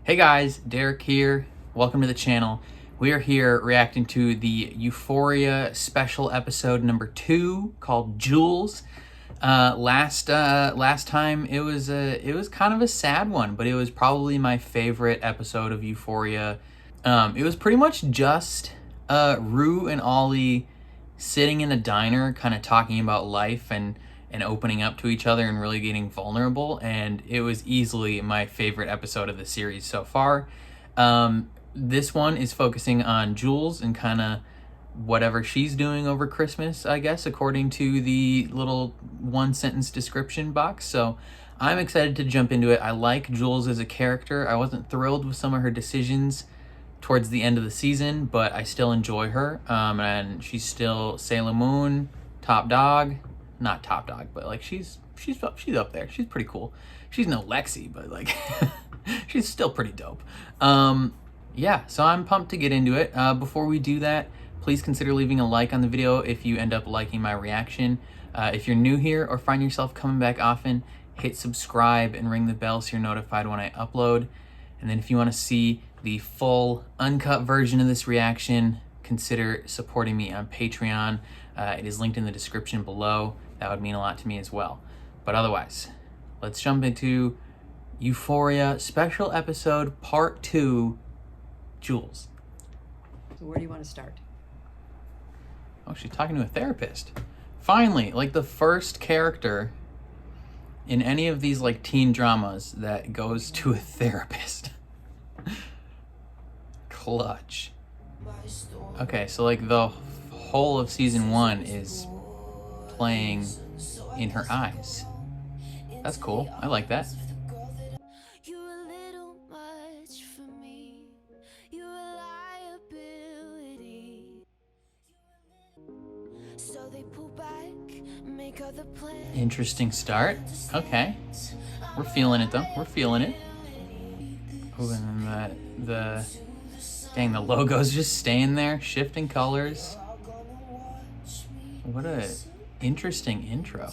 Hey guys, Derek here. Welcome to the channel. We are here reacting to the Euphoria special episode number 2 called Jules. Last time it was kind of a sad one, but it was probably my favorite episode of Euphoria. It was pretty much just Rue and Ollie sitting in a diner, kind of talking about life and opening up to each other and really getting vulnerable. And it was easily my favorite episode of the series so far. This one is focusing on Jules and kind of whatever she's doing over Christmas, I guess, according to the little one-sentence description box. So I'm excited to jump into it. I like Jules as a character. I wasn't thrilled with some of her decisions towards the end of the season, but I still enjoy her. And she's still Sailor Moon, top dog. Not top dog, but like she's up there. She's pretty cool. She's no Lexi, but like she's still pretty dope. Yeah, so I'm pumped to get into it. Before we do that, please consider leaving a like on the video if you end up liking my reaction. If you're new here or find yourself coming back often, hit subscribe and ring the bell so you're notified when I upload. And then if you want to see the full uncut version of this reaction, consider supporting me on Patreon. It is linked in the description below. That would mean a lot to me as well. But otherwise, let's jump into Euphoria special episode part 2, Jules. So where do you want to start? Oh, she's talking to a therapist. Finally, like the first character in any of these like teen dramas that goes to a therapist. Clutch. Okay, so like the whole of season 1 is playing in her eyes. That's cool. I like that. Interesting start. Okay. We're feeling it though. We're feeling it. Oh, and then dang, the logo's just staying there, shifting colors. What a interesting intro. I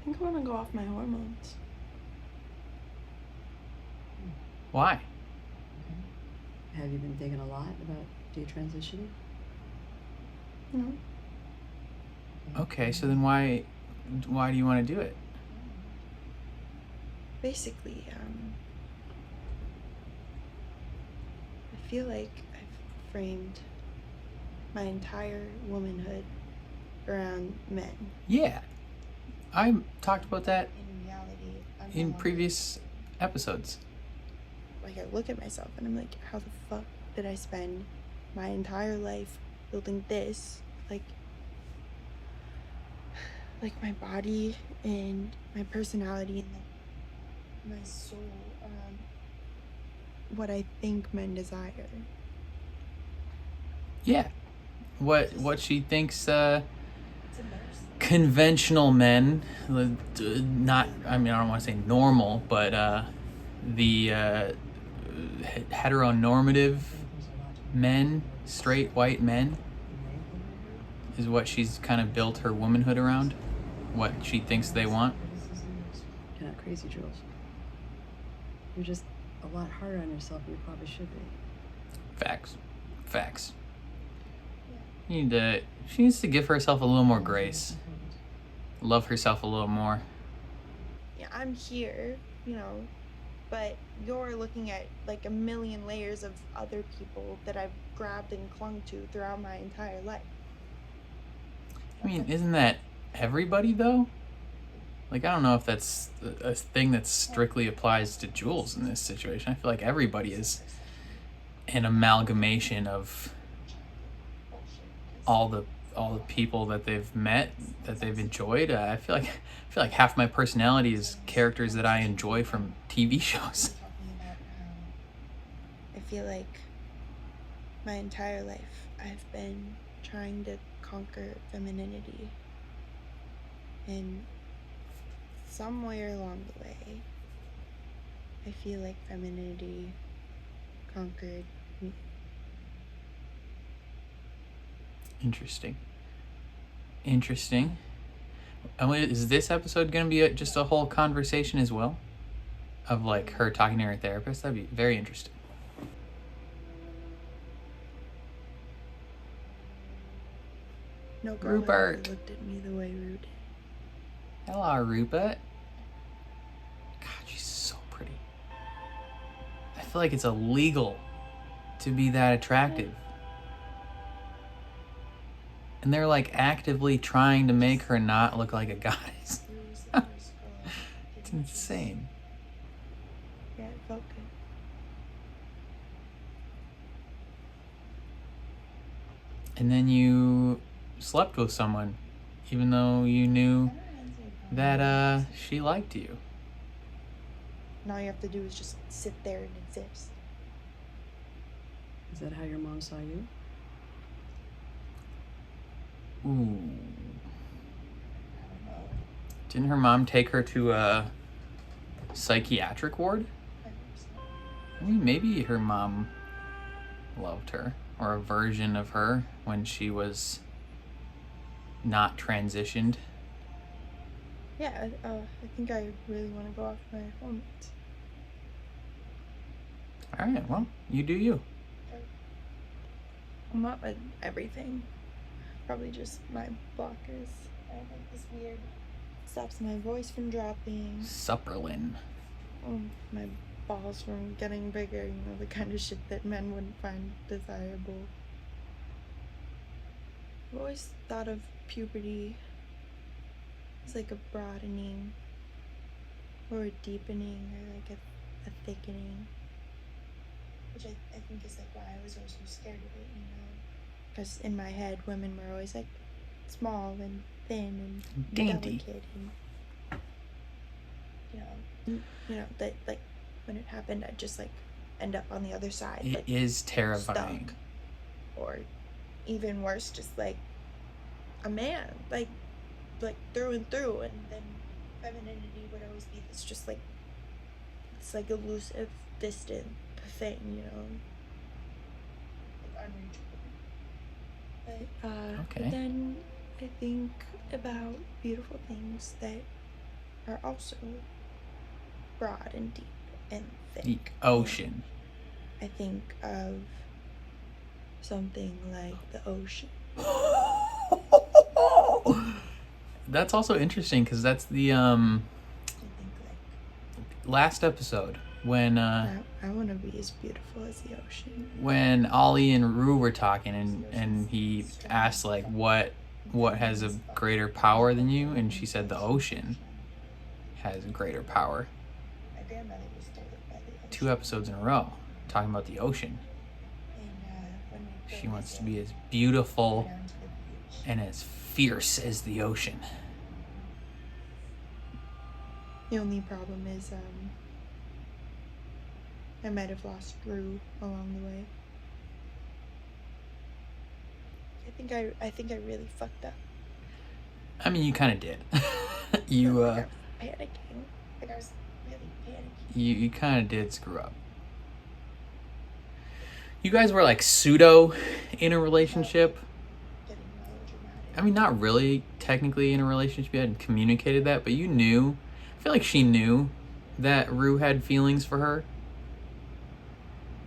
think I want to go off my hormones. Why? Have you been thinking a lot about detransitioning? No. Okay, so then why do you want to do it? Basically, I feel like I've framed my entire womanhood around men. Yeah. I talked about that In reality, I'm in no longer- previous episodes. Like, I look at myself and I'm like, how the fuck did I spend my entire life building this? Like my body and my personality and my soul around what I think men desire. Yeah. What she thinks It's embarrassing. conventional men, not, I mean, I don't want to say normal, but the heteronormative men, straight white men, is what she's kind of built her womanhood around, what she thinks they want. You're not crazy, Jules. You're just a lot harder on yourself than you probably should be. Facts. She needs to give herself a little more grace. Love herself a little more. Yeah, I'm here, but you're looking at like a million layers of other people that I've grabbed and clung to throughout my entire life. I mean, isn't that everybody though? Like, I don't know if that's a thing that strictly applies to Jules in this situation. I feel like everybody is an amalgamation of all the people that they've met, that they've enjoyed. I feel like half my personality is characters that I enjoy from TV shows. I feel like my entire life I've been trying to conquer femininity, and somewhere along the way I feel like femininity conquered me. Interesting. Is this episode going to be just a whole conversation as well? of like her talking to her therapist. That'd be very interesting. No girl Rupert. ever looked at me the way Rue did. Hello, Rupert. God, she's so pretty. I feel like it's illegal to be that attractive. And they're like actively trying to make her not look like a goddess. Rue was the first girl. It's insane. Yeah, it felt good. And then you slept with someone, even though you knew that she liked you. And all you have to do is just sit there and exist. Is that how your mom saw you? Ooh. Didn't her mom take her to a psychiatric ward? I mean, maybe her mom loved her, or a version of her when she was not transitioned. Yeah, I think I really want to go off my hormones. All right, well, you do you. I'm not with everything. Probably just my blockers. I have like this weird stops my voice from dropping. Supperlin. My balls from getting bigger, you know, the kind of shit that men wouldn't find desirable. I've always thought of puberty as like a broadening or a deepening or like a thickening. Which I think is like why I was always so scared of it, you know. Because in my head, women were always like small and thin and Dainty. delicate and you know that like when it happened, I'd just like end up on the other side. It like, is terrifying. stuck. Or even worse, just like a man, like through and through, and then femininity would always be this just like this like elusive, distant thing, you know, like unreachable. But Okay. then I think about beautiful things that are also broad and deep and thick. The ocean. I think of something like the ocean. That's also interesting because that's the I think like last episode when I want to be as beautiful as the ocean. when Ollie and Rue were talking and he asked like what has a greater power than you, and she said the ocean has greater power. My grandmother was told it by the ocean. 2 episodes in a row talking about the ocean. And when we She go wants to visit, be as beautiful go down to the beach. and as fierce as the ocean. The only problem is I might have lost Rue along the way. I think I really fucked up. I mean, you kind of did. You Like, I was panicking. Like I was really panicking. you kind of did screw up. You guys were like pseudo in a relationship. Getting melodramatic. I mean, not really technically in a relationship. You hadn't communicated that, but you knew. I feel like she knew that Rue had feelings for her.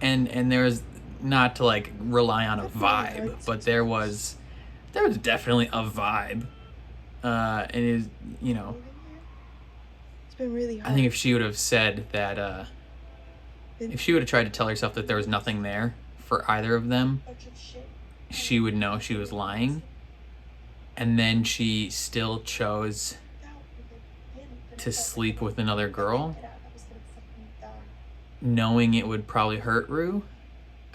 And there was, not to like rely on a That's really hard vibe, but there was definitely a vibe. And it is, you know, It's been really hard. I think if she would have said that, if she would have tried to tell herself that there was nothing there for either of them, bunch of shit. she would know she was lying. And then she still chose to sleep with another girl, knowing it would probably hurt Rue.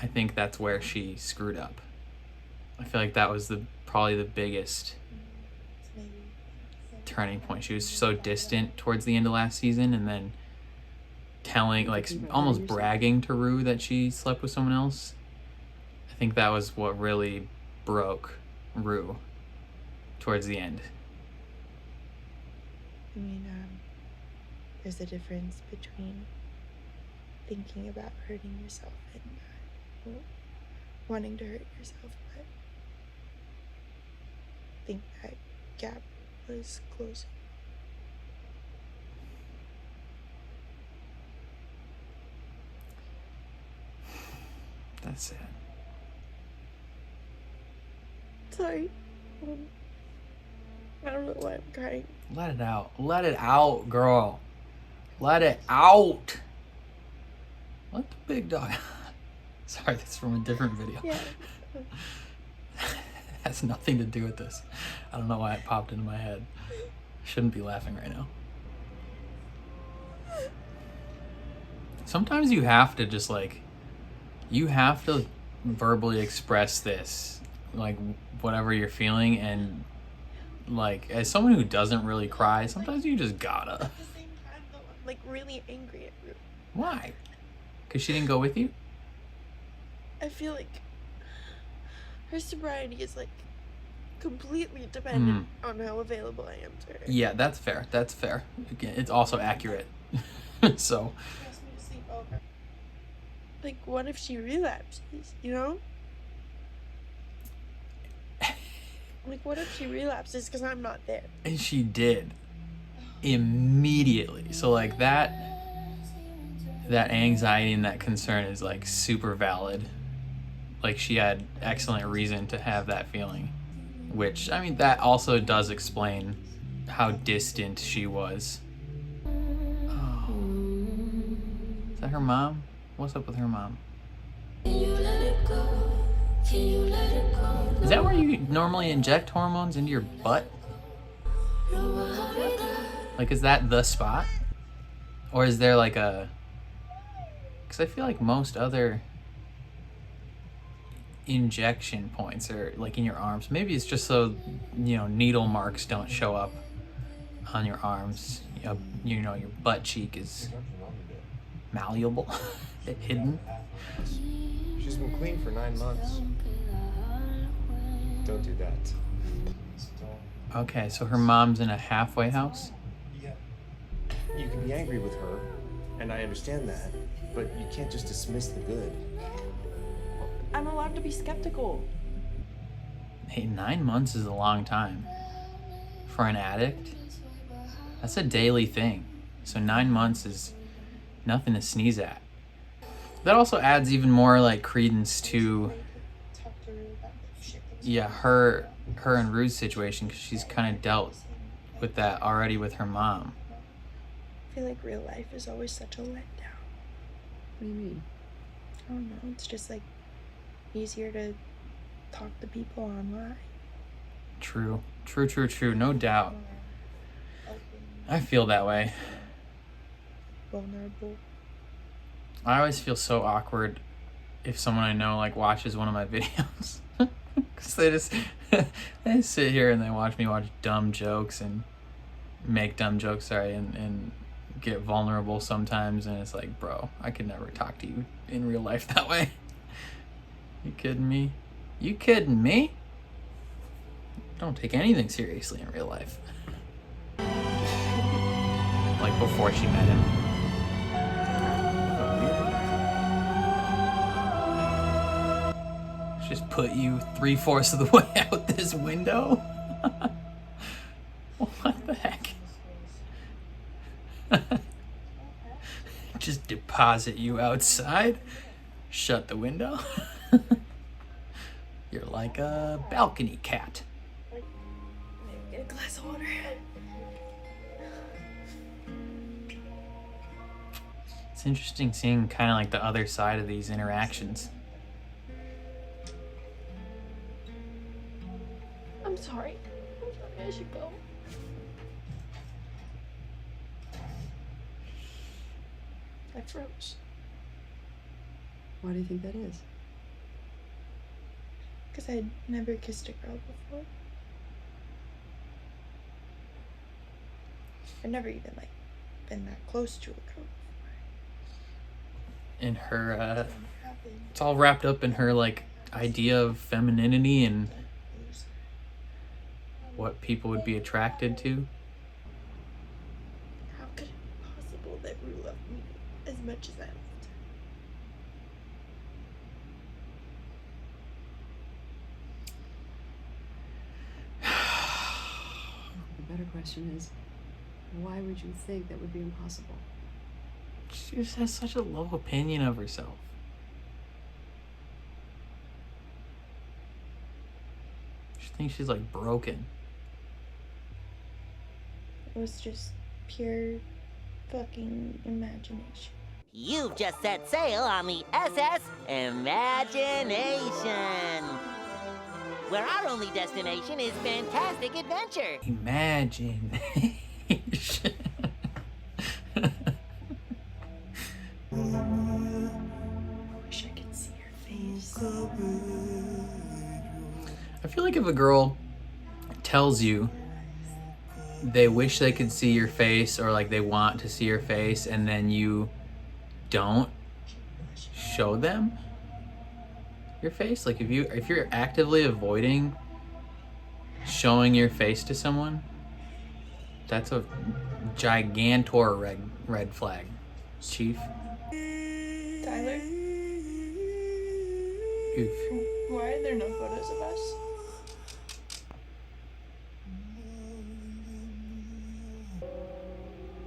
I think that's where she screwed up. I feel like that was probably the biggest turning point. She was so distant towards the end of last season, and then telling, like, almost bragging to Rue that she slept with someone else. I think that was what really broke Rue towards the end. I mean, there's a difference between thinking about hurting yourself and wanting to hurt yourself, but I think that gap was closing. That's sad. Sorry. I don't know why I'm crying. Let it out. Let it out, girl. Let it out. Let the big dog. Sorry, that's from a different video. Yeah. Has nothing to do with this. I don't know why it popped into my head. Shouldn't be laughing right now. Sometimes you have to just like, you have to verbally express this, like whatever you're feeling, and like as someone who doesn't really cry, sometimes you just gotta. At the same time, though, I'm like really angry at Rue. Why? Because she didn't go with you? I feel like her sobriety is like completely dependent on how available I am to her. Yeah, that's fair. That's fair. Again, it's also accurate. So. She asked me to sleep over. Like, what if she relapses, you know? Like, what if she relapses because I'm not there? And she did. Immediately. So like that anxiety and that concern is like super valid. Like she had excellent reason to have that feeling. Which, I mean, that also does explain how distant she was. Oh. Is that her mom? What's up with her mom? Is that where you normally inject hormones into your butt? Like, is that the spot? Or is there like a... Because I feel like most other injection points are like in your arms. Maybe it's just so, you know, needle marks don't show up on your arms. You know, your butt cheek is malleable, hidden. She's been clean for 9 months. Don't do that. Okay, so her mom's in a halfway house? You can be angry with her, and I understand that, but you can't just dismiss the good. I'm allowed to be skeptical. Hey, 9 months is a long time. For an addict, that's a daily thing. So 9 months is nothing to sneeze at. That also adds even more like credence to, yeah, her and Rue's situation, because she's kind of dealt with that already with her mom. I feel like real life is always such a letdown. What do you mean? I don't know. It's just like easier to talk to people online. True. No doubt. I feel that way. Vulnerable. I always feel so awkward if someone I know like watches one of my videos. Because they just sit here and they watch me watch dumb jokes and make dumb jokes, and get vulnerable sometimes, and it's like, bro, I could never talk to you in real life that way. You kidding me? You kidding me? Don't take anything seriously in real life. Like before she met him. Just put you 3/4 of the way out this window? What the heck? Just deposit you outside, shut the window. You're like a balcony cat. Get a glass of water. It's interesting seeing kind of like the other side of these interactions. I'm sorry. I should go. I froze. Why do you think that is? Because I'd never kissed a girl before. I'd never even like been that close to a girl before. In her, it's all wrapped up in her like idea of femininity and what people would be attracted to. How could it be possible that Rue loved me as much as I loved her? The better question is, why would you think that would be impossible? She just has such a low opinion of herself. I think she's like broken. It was just pure fucking imagination. You've just set sail on the SS Imagination, where our only destination is fantastic adventure. Imagine. Wish I could see your face. I feel like if a girl tells you they wish they could see your face, or like they want to see your face, and then you don't show them your face, like if you're actively avoiding showing your face to someone, that's a gigantor red flag, Chief. Tyler, Oof. why are there no photos of us?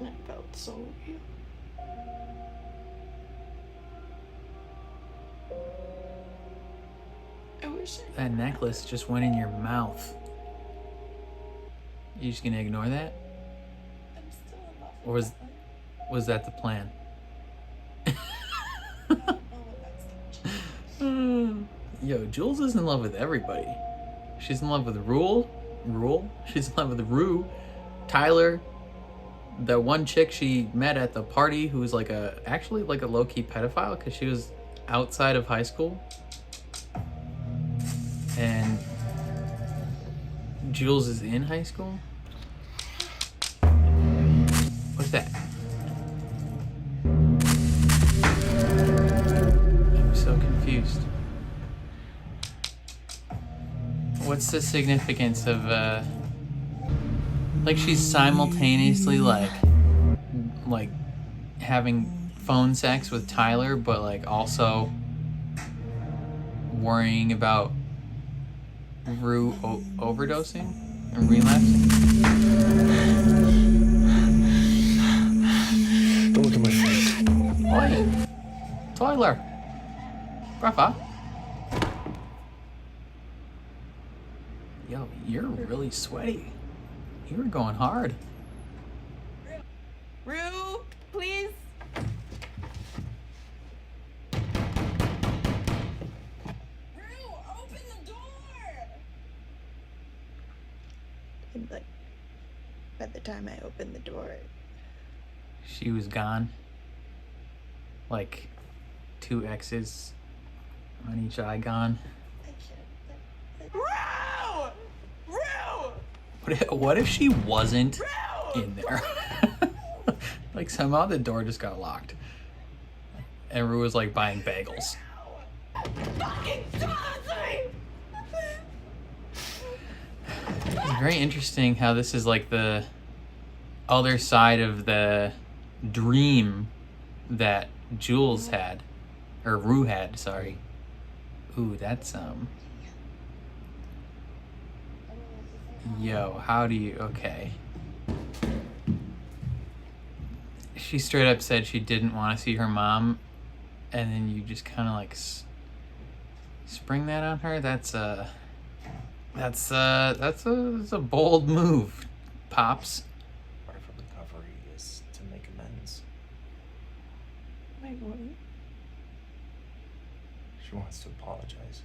That felt so real. I wish I... That necklace just went in your mouth. You just gonna ignore that? I'm still in love Or was that the plan? Yo, Jules is in love with everybody. She's in love with Rule. She's in love with Rue. Tyler. The one chick she met at the party who was actually like a low-key pedophile because she was outside of high school. And Jules is in high school? What's that? I'm so confused. What's the significance of like she's simultaneously like having phone sex with Tyler, but like also worrying about Rue overdosing and relapsing? Don't look at my face. Oi! Tyler! Brother! Yo, you're really sweaty. You were going hard. Rue, please. Rue, open the door. And like, by the time I opened the door, She was gone. Like 2 X's on each eye gone. Rue! Rue! What if she wasn't in there? Like somehow the door just got locked. And Rue was like buying bagels. Fucking Johnson! It's very interesting how this is like the other side of the dream that Jules had, or Rue had, sorry. Ooh, that's yo, how do you, okay. She straight up said she didn't want to see her mom, and then you just kind of like spring that on her. That's a bold move, Pops. Part of her recovery is to make amends. Wait, what? She wants to apologize.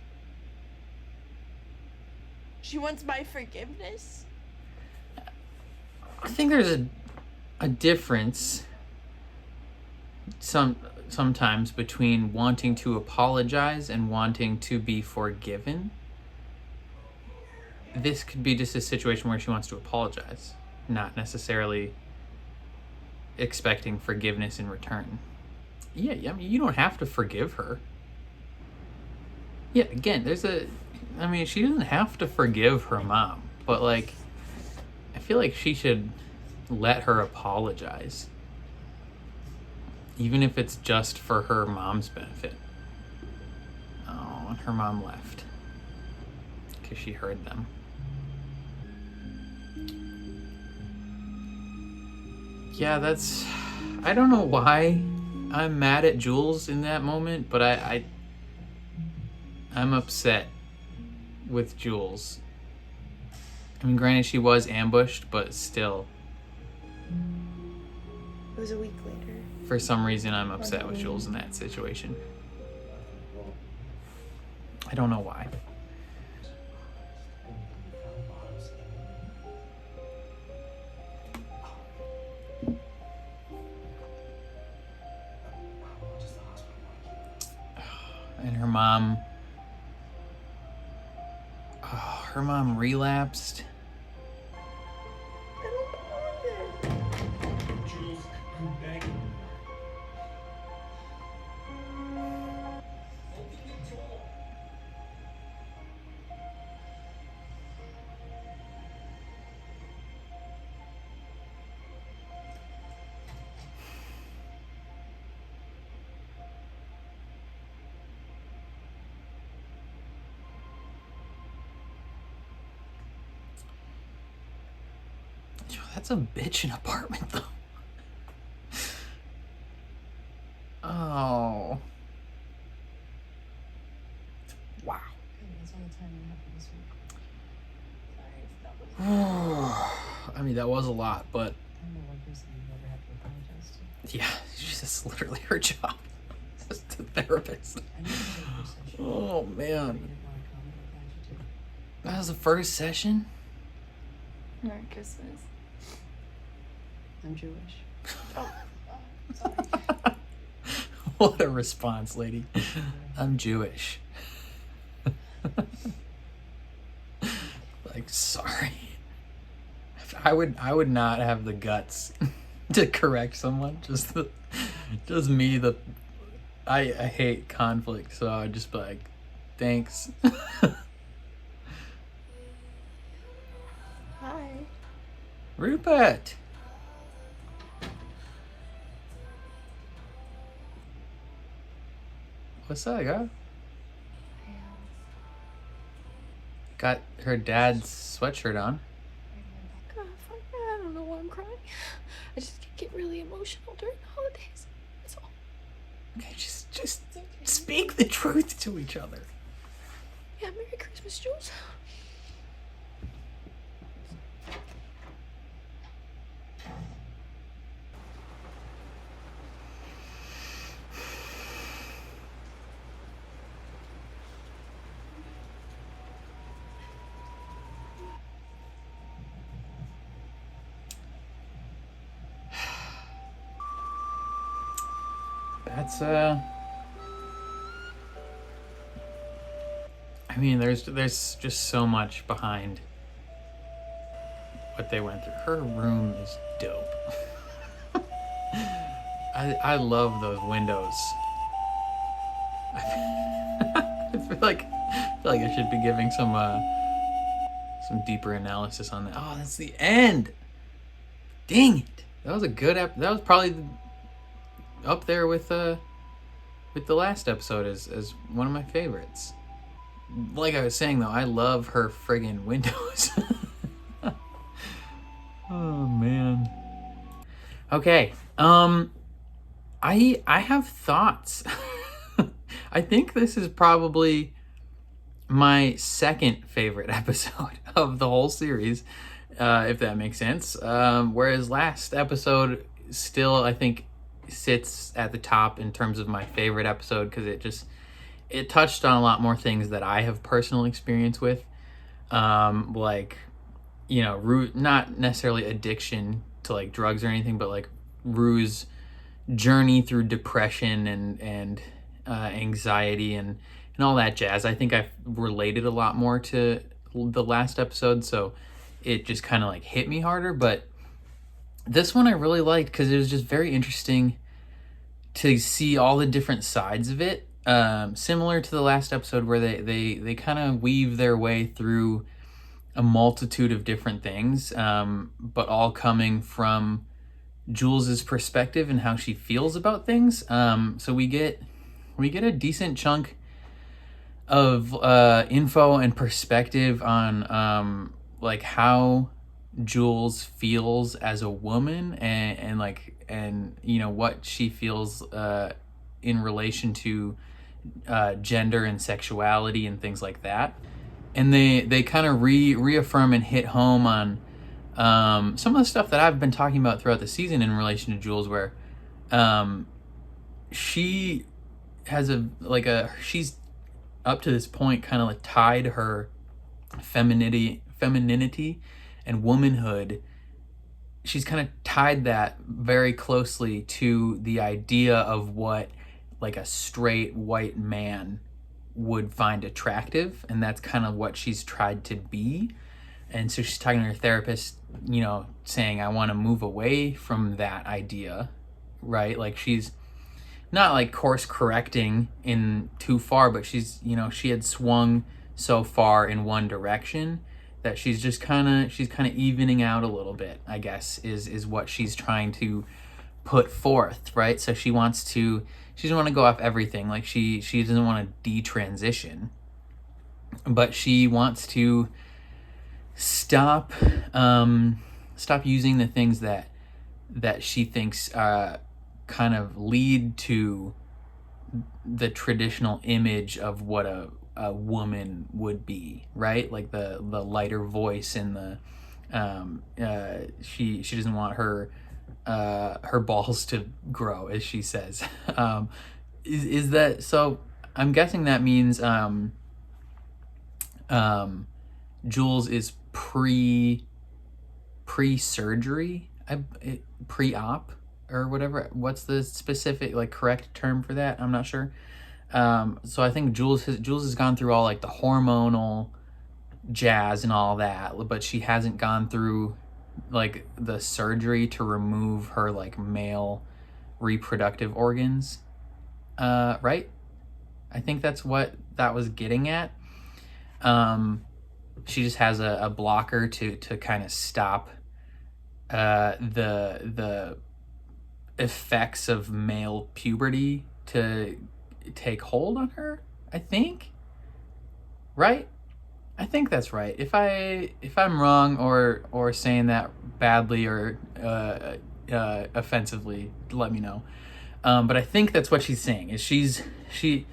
She wants my forgiveness? I think there's a difference sometimes between wanting to apologize and wanting to be forgiven. This could be just a situation where she wants to apologize, not necessarily expecting forgiveness in return. Yeah, I mean, you don't have to forgive her. Yeah, again, she doesn't have to forgive her mom, but like, I feel like she should let her apologize. Even if it's just for her mom's benefit. Oh, and her mom left. Because she heard them. Yeah, I don't know why I'm mad at Jules in that moment, but I'm upset with Jules I mean, granted, she was ambushed, but still, It was a week later. for some reason, I'm upset with Jules in that situation. I don't know why. And her mom... Oh, her mom relapsed. I don't believe it. Jules, I'm begging. Yo, that's a bitchin' apartment, though. Oh. Wow. That's all the time we have for this week. Sorry, that was. I mean, that was a lot, but I'm the one person you never have to apologize to. yeah, that's literally her job. Just a therapist. I need to take your session. Oh, You man. didn't want to comment, I'm glad you did. That was the first session? Merry Christmas. I'm Jewish. What a response, lady. I'm Jewish. Like, sorry. I would not have the guts to correct someone. Just me. I hate conflict, so I'd just be like, thanks. Hi. Rupert. What's up, girl? Got her dad's sweatshirt on. God, fuck, I don't know why I'm crying. I just get really emotional during the holidays. That's all. Okay, just speak the truth to each other. Yeah, Merry Christmas, Jules. That's I mean, there's just so much behind what they went through. Her room is dope. I love those windows. I feel like I should be giving some deeper analysis on that. Oh, that's the end. Dang it! That was a good that was probably up there with the last episode as one of my favorites. Like I was saying though, I love her friggin' windows. Oh man. Okay. I have thoughts. I think this is probably my second favorite episode of the whole series, if that makes sense. Whereas last episode still, I think, sits at the top in terms of my favorite episode because it touched on a lot more things that I have personal experience with, like, you know, not necessarily addiction to like drugs or anything, but like Rue's journey through depression and anxiety and all that jazz. I think I've related a lot more to the last episode, so it just kind of like hit me harder. But this one I really liked because it was just very interesting to see all the different sides of it. Similar to the last episode where they kind of weave their way through a multitude of different things, but all coming from Jules's perspective and how she feels about things. So we get a decent chunk of info and perspective on like how Jules feels as a woman and you know what she feels in relation to gender and sexuality and things like that. and they kind of reaffirm and hit home on some of the stuff that I've been talking about throughout the season in relation to Jules, where she has she's up to this point kind of like tied her femininity and womanhood. She's kind of tied that very closely to the idea of what like a straight white man would find attractive, and that's kind of what she's tried to be. And so she's talking to her therapist, you know, saying, I want to move away from that idea, right? Like, she's not like course correcting in too far, but she's, you know, she had swung so far in one direction that she's just kind of evening out a little bit, I guess, is what she's trying to put forth, right? So she doesn't want to go off everything. Like, she doesn't want to detransition, but she wants to stop using the things that she thinks kind of lead to the traditional image of what a woman would be, right? Like the lighter voice and the she doesn't want her balls to grow, as she says. Is that so? I'm guessing that means Jules is pre-surgery, pre-op or whatever. What's the specific like correct term for that? I'm not sure. So I think Jules has gone through all like the hormonal jazz and all that, but she hasn't gone through like the surgery to remove her like male reproductive organs, right? I think that's what that was getting at. She just has a blocker to kind of stop the effects of male puberty to take hold on her, I think. Right? I think that's right. If I'm wrong or saying that badly or offensively, let me know. But I think that's what she's saying, is she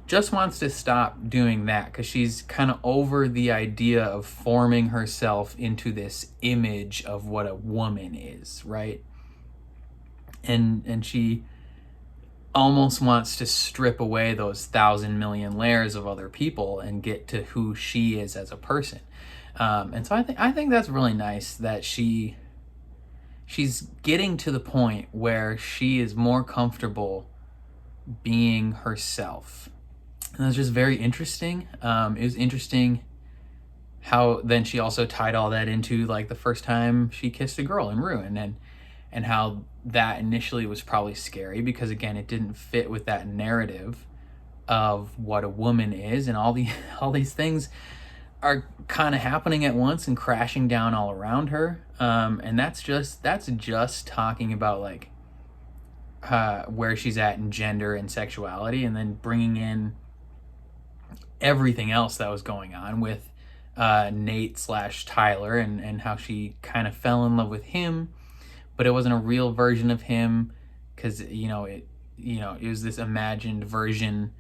just wants to stop doing that because she's kind of over the idea of forming herself into this image of what a woman is, right? And she almost wants to strip away those 1,000 million layers of other people and get to who she is as a person. And so I think that's really nice that she's getting to the point where she is more comfortable being herself. And that's just very interesting. It was interesting how then she also tied all that into like the first time she kissed a girl in Ruin, and how that initially was probably scary because, again, it didn't fit with that narrative of what a woman is, and all these things are kind of happening at once and crashing down all around her. And that's just talking about like where she's at in gender and sexuality, and then bringing in everything else that was going on with Nate/Tyler and how she kind of fell in love with him, but it wasn't a real version of him because it was this imagined version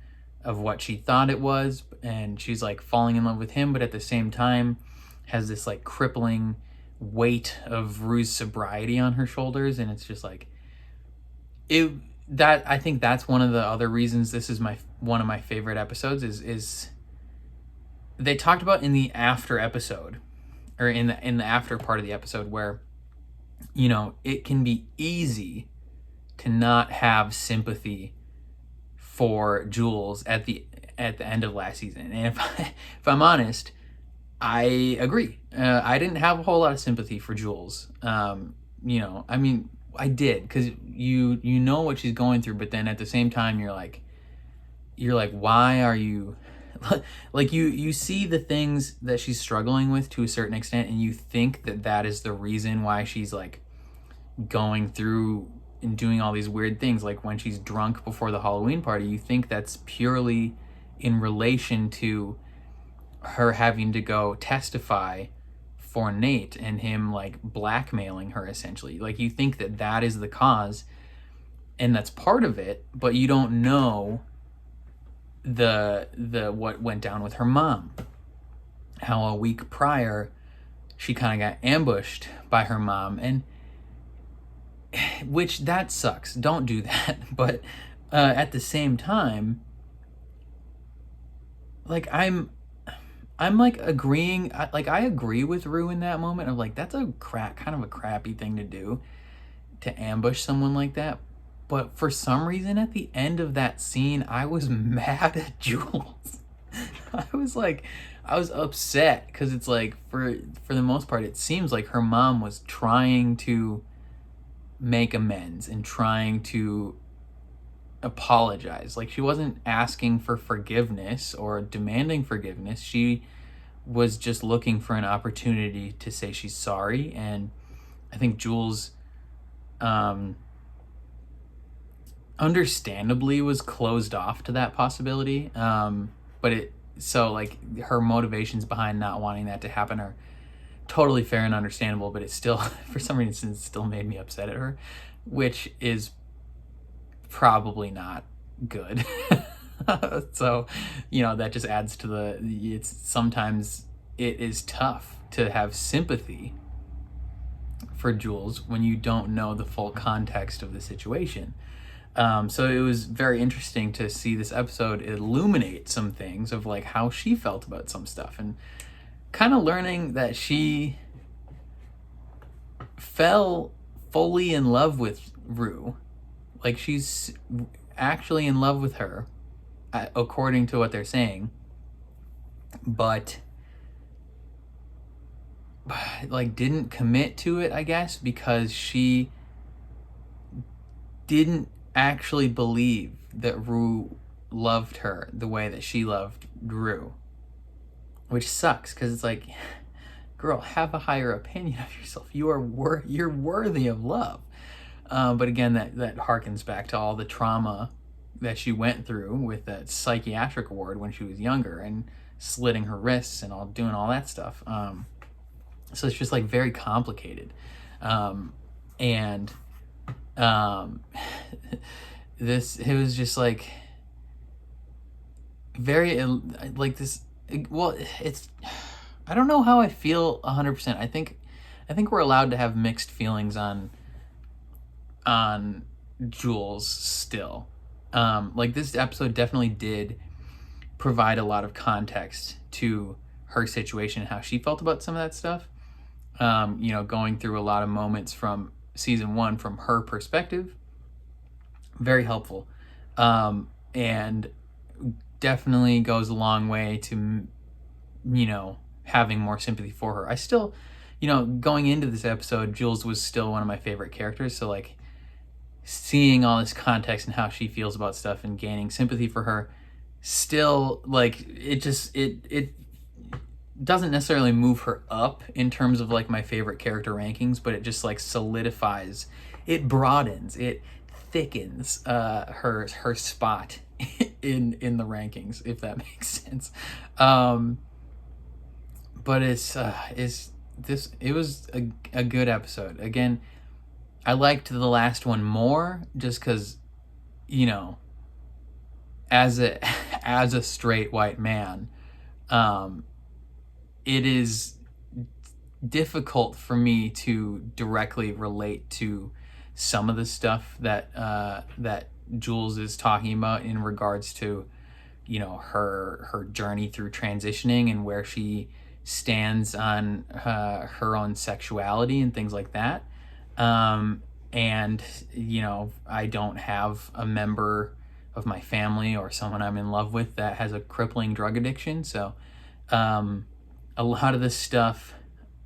of what she thought it was, and she's like falling in love with him, but at the same time has this like crippling weight of Rue's sobriety on her shoulders, and it's just like I think that's one of the other reasons this is one of my favorite episodes is they talked about in the after episode, or in the after part of the episode, where it can be easy to not have sympathy for Jules at the end of last season. And if I'm honest, I agree. I didn't have a whole lot of sympathy for Jules. I mean, I did, because you know what she's going through, but then at the same time you're like, why are you like, you see the things that she's struggling with to a certain extent, and you think that is the reason why she's like going through and doing all these weird things. Like when she's drunk before the Halloween party, you think that's purely in relation to her having to go testify for Nate and him like blackmailing her, essentially. Like you think that is the cause, and that's part of it, but you don't know the what went down with her mom. how a week prior she kind of got ambushed by her mom, and which that sucks. Don't do that. But at the same time, like I'm like agreeing. I agree with Rue in that moment of like that's a kind of a crappy thing to do, to ambush someone like that. But for some reason at the end of that scene, I was mad at Jules. I was upset because it's like for the most part it seems like her mom was trying to make amends and trying to apologize. Like she wasn't asking for forgiveness or demanding forgiveness. She was just looking for an opportunity to say she's sorry. And I think Jules understandably was closed off to that possibility. So like her motivations behind not wanting that to happen are totally fair and understandable, but it's still, for some reason, it still made me upset at her, which is probably not good. So, that just adds to sometimes it is tough to have sympathy for Jules when you don't know the full context of the situation. So it was very interesting to see this episode illuminate some things of like how she felt about some stuff, and kind of learning that she fell fully in love with Rue. Like she's actually in love with her, according to what they're saying, but like didn't commit to it, I guess, because she didn't actually believe that Rue loved her the way that she loved Rue, which sucks because it's like, girl, have a higher opinion of yourself. You're worthy of love. But again, that harkens back to all the trauma that she went through with that psychiatric ward when she was younger and slitting her wrists and doing all that stuff. So it's just like very complicated. It was just like very like this. Well, I don't know how I feel 100%. I think we're allowed to have mixed feelings on Jules still. Like this episode definitely did provide a lot of context to her situation and how she felt about some of that stuff. Going through a lot of moments from season 1 from her perspective, very helpful, and definitely goes a long way to having more sympathy for her. I still, going into this episode, Jules was still one of my favorite characters, so like seeing all this context and how she feels about stuff and gaining sympathy for her, still like it doesn't necessarily move her up in terms of like my favorite character rankings, but it just like solidifies, it broadens, it thickens her spot in the rankings, if that makes sense. But it was a good episode. Again, I liked the last one more just because, as a straight white man, it is difficult for me to directly relate to some of the stuff that Jules is talking about in regards to, her journey through transitioning and where she stands on her own sexuality and things like that. And I don't have a member of my family or someone I'm in love with that has a crippling drug addiction, so a lot of this stuff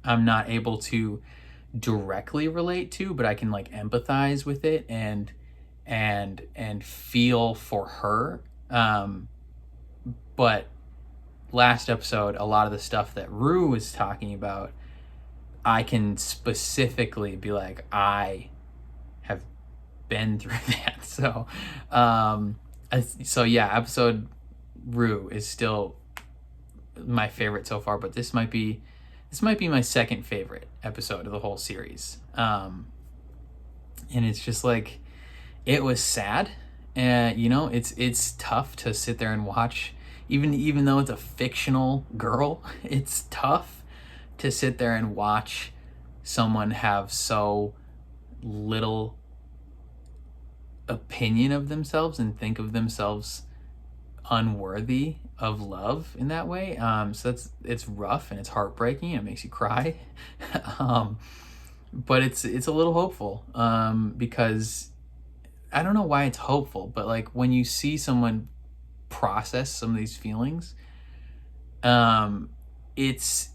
I'm not able to directly relate to, but I can like empathize with it and feel for her. But last episode, a lot of the stuff that Rue was talking about, I can specifically be like, I have been through that. So yeah, episode Rue is still my favorite so far, but this might be my second favorite episode of the whole series. And it's just like, it was sad, and it's tough to sit there and watch even though it's a fictional girl, it's tough to sit there and watch someone have so little opinion of themselves and think of themselves unworthy of love in that way. So it's rough and it's heartbreaking. It makes you cry. But it's a little hopeful, because I don't know why it's hopeful, but like when you see someone process some of these feelings, it's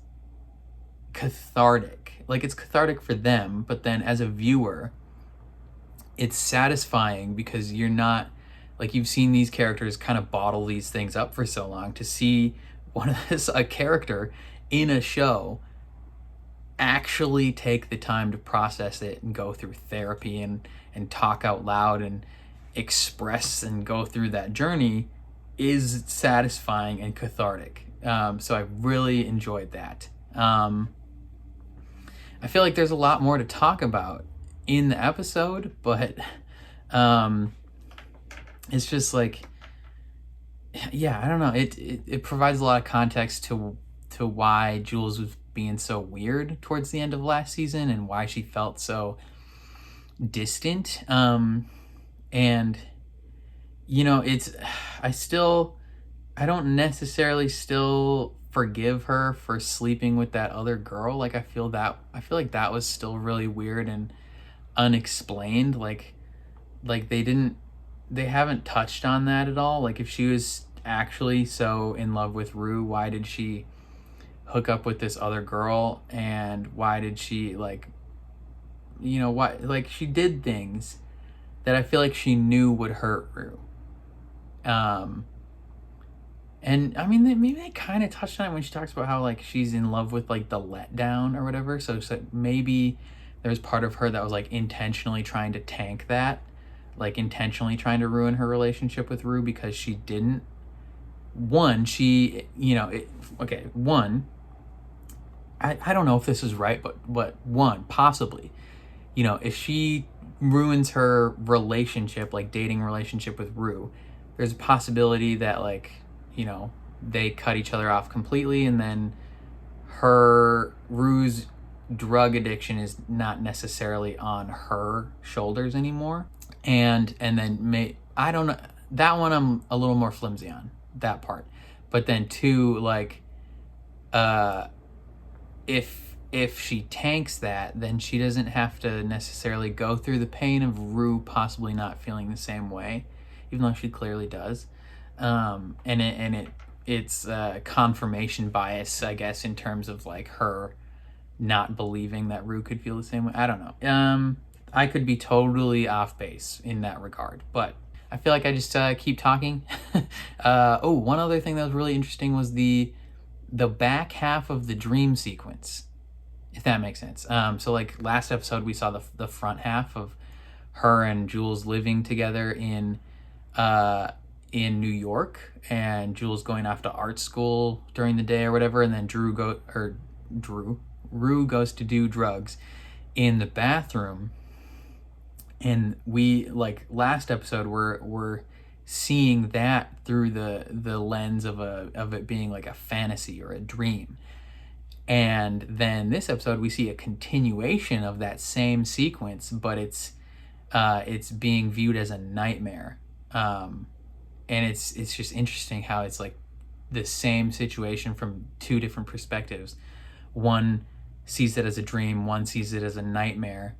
cathartic. Like it's cathartic for them, but then as a viewer, it's satisfying because you're not, like, you've seen these characters kind of bottle these things up for so long. To see a character in a show actually take the time to process it and go through therapy and talk out loud and express and go through that journey is satisfying and cathartic. So I really enjoyed that. I feel like there's a lot more to talk about in the episode, but it's just like, yeah, I don't know. It provides a lot of context to why Jules was being so weird towards the end of last season and why she felt so distant. And you know, I don't necessarily still forgive her for sleeping with that other girl. Like I feel like that was still really weird and unexplained. Like they haven't touched on that at all. Like if she was actually so in love with Rue, why did she hook up with this other girl? And why did she, like, you know, why, like, she did things that I feel like she knew would hurt Rue. And I mean, maybe they kind of touched on it when she talks about how, like, she's in love with, like, the letdown or whatever. So maybe there's part of her that was, like, intentionally trying to tank that, like, intentionally trying to ruin her relationship with Rue because she didn't. One, I don't know if this is right, but one, possibly, you know, if she ruins her relationship, like dating relationship with Rue, there's a possibility that, like, you know, they cut each other off completely, and then Rue's drug addiction is not necessarily on her shoulders anymore. And then I don't know, that one I'm a little more flimsy on, that part. But then two, like, if she tanks that, then she doesn't have to necessarily go through the pain of Rue possibly not feeling the same way, even though she clearly does. It's confirmation bias, I guess, in terms of, like, her not believing that Rue could feel the same way. I don't know. I could be totally off base in that regard, but I feel like I just keep talking. One other thing that was really interesting was the back half of the dream sequence, if that makes sense. So, like, last episode we saw the front half of her and Jules living together in New York, and Jules going off to art school during the day or whatever, and then Rue goes to do drugs in the bathroom. And we, like, last episode, we're seeing that through the lens of it being like a fantasy or a dream. And then this episode we see a continuation of that same sequence, but it's being viewed as a nightmare. And it's just interesting how it's like the same situation from two different perspectives. One sees it as a dream, one sees it as a nightmare.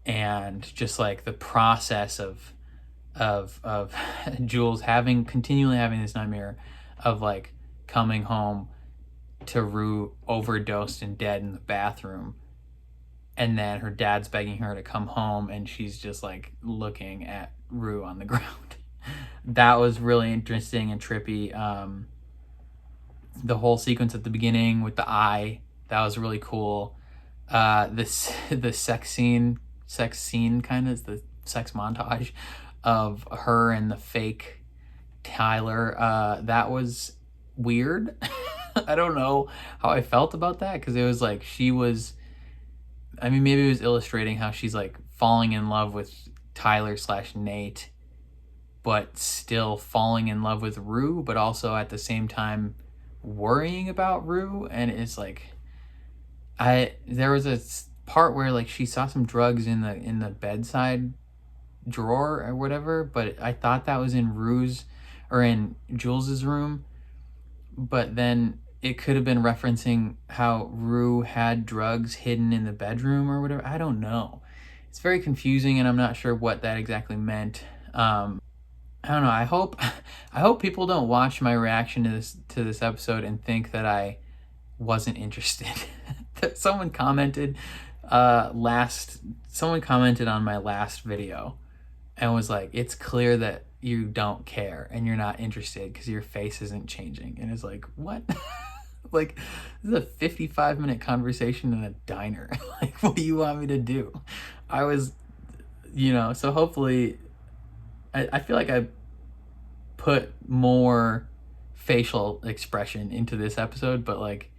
And just like the process of Jules continually having this nightmare of, like, coming home to Rue overdosed and dead in the bathroom, and then her dad's begging her to come home, and she's just, like, looking at Rue on the ground. That was really interesting and trippy. The whole sequence at the beginning with the eye, that was really cool. The sex scene kind of, the sex montage of her and the fake Tyler, that was weird. I don't know how I felt about that, because it was like maybe it was illustrating how she's, like, falling in love with Tyler / Nate but still falling in love with Rue, but also at the same time worrying about Rue. And it's like, there was a part where like she saw some drugs in the bedside drawer or whatever, but I thought that was in Rue's or in Jules's room, but then it could have been referencing how Rue had drugs hidden in the bedroom or whatever. I don't know. It's very confusing, and I'm not sure what that exactly meant. I don't know. I hope people don't watch my reaction to this episode and think that I wasn't interested. Someone commented on my last video and was like, it's clear that you don't care and you're not interested because your face isn't changing. And it's like, what? Like, this is a 55-minute conversation in a diner. Like, what do you want me to do? I was, so hopefully, I feel like I put more facial expression into this episode, but like,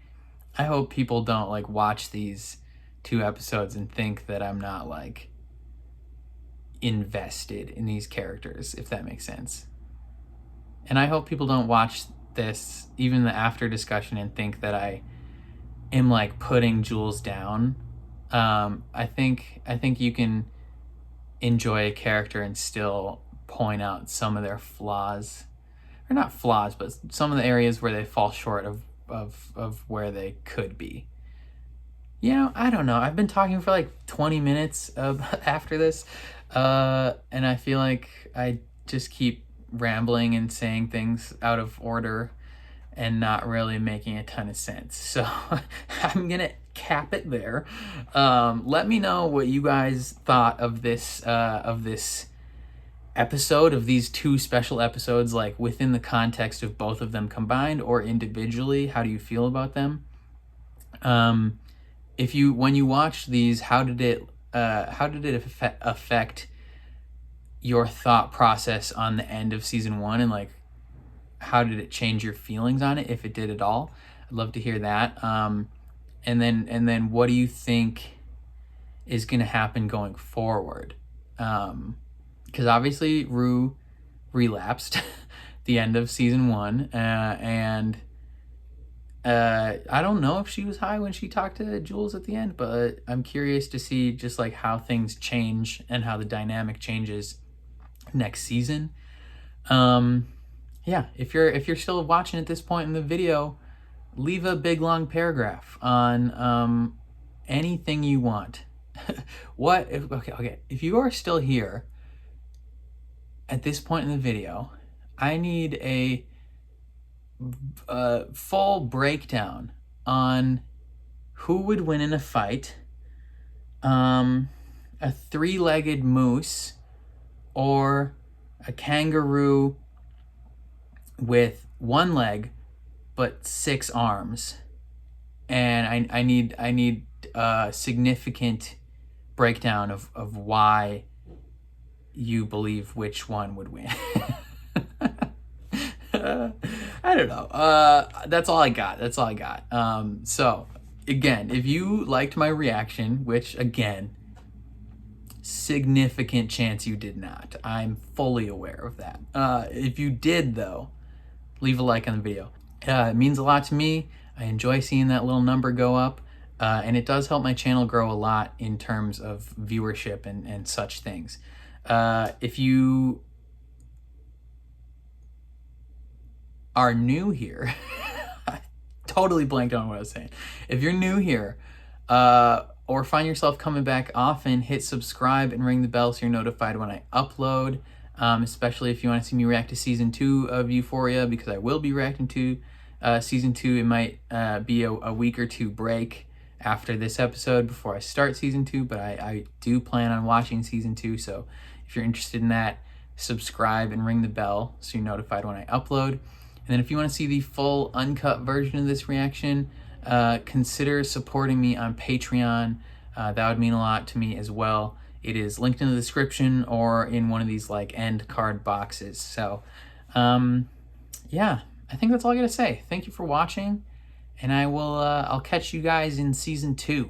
I hope people don't like watch these 2 episodes and think that I'm not like invested in these characters, if that makes sense. And I hope people don't watch this, even the after discussion, and think that I am like putting Jules down. I think you can enjoy a character and still point out some of their flaws, or not flaws, but some of the areas where they fall short of where they could be. I don't know. I've been talking for like 20 minutes after this, and I feel like I just keep rambling and saying things out of order and not really making a ton of sense. So I'm gonna cap it there. Let me know what you guys thought of this episode, of these 2 special episodes, like within the context of both of them combined or individually. How do you feel about them? When you watched these, how did it affect your thought process on the end of season 1, and like how did it change your feelings on it, if it did at all? I'd love to hear that. And then what do you think is going to happen going forward? Because obviously Rue relapsed the end of season 1, and I don't know if she was high when she talked to Jules at the end, but I'm curious to see just like how things change and how the dynamic changes next season. Yeah, if you're still watching at this point in the video, leave a big long paragraph on anything you want. If you are still here at this point in the video, I need a full breakdown on who would win in a fight, a 3-legged moose or a kangaroo with 1 leg but 6 arms. And I need a significant breakdown of why you believe which one would win. I don't know. That's all I got. So again, if you liked my reaction, which again, significant chance you did not, I'm fully aware of that. If you did though, leave a like on the video. It means a lot to me. I enjoy seeing that little number go up, and it does help my channel grow a lot in terms of viewership and such things. If you are new here, I totally blanked on what I was saying. If you're new here, or find yourself coming back often, hit subscribe and ring the bell so you're notified when I upload, especially if you want to see me react to season 2 of Euphoria, because I will be reacting to season 2. It might be a week or 2 break after this episode before I start season 2, but I do plan on watching season 2, so if you're interested in that, subscribe and ring the bell so you're notified when I upload. And then if you want to see the full uncut version of this reaction, consider supporting me on Patreon. That would mean a lot to me as well. It is linked in the description or in one of these like end card boxes. So yeah, I think that's all I gotta say. Thank you for watching, and I'll catch you guys in season 2.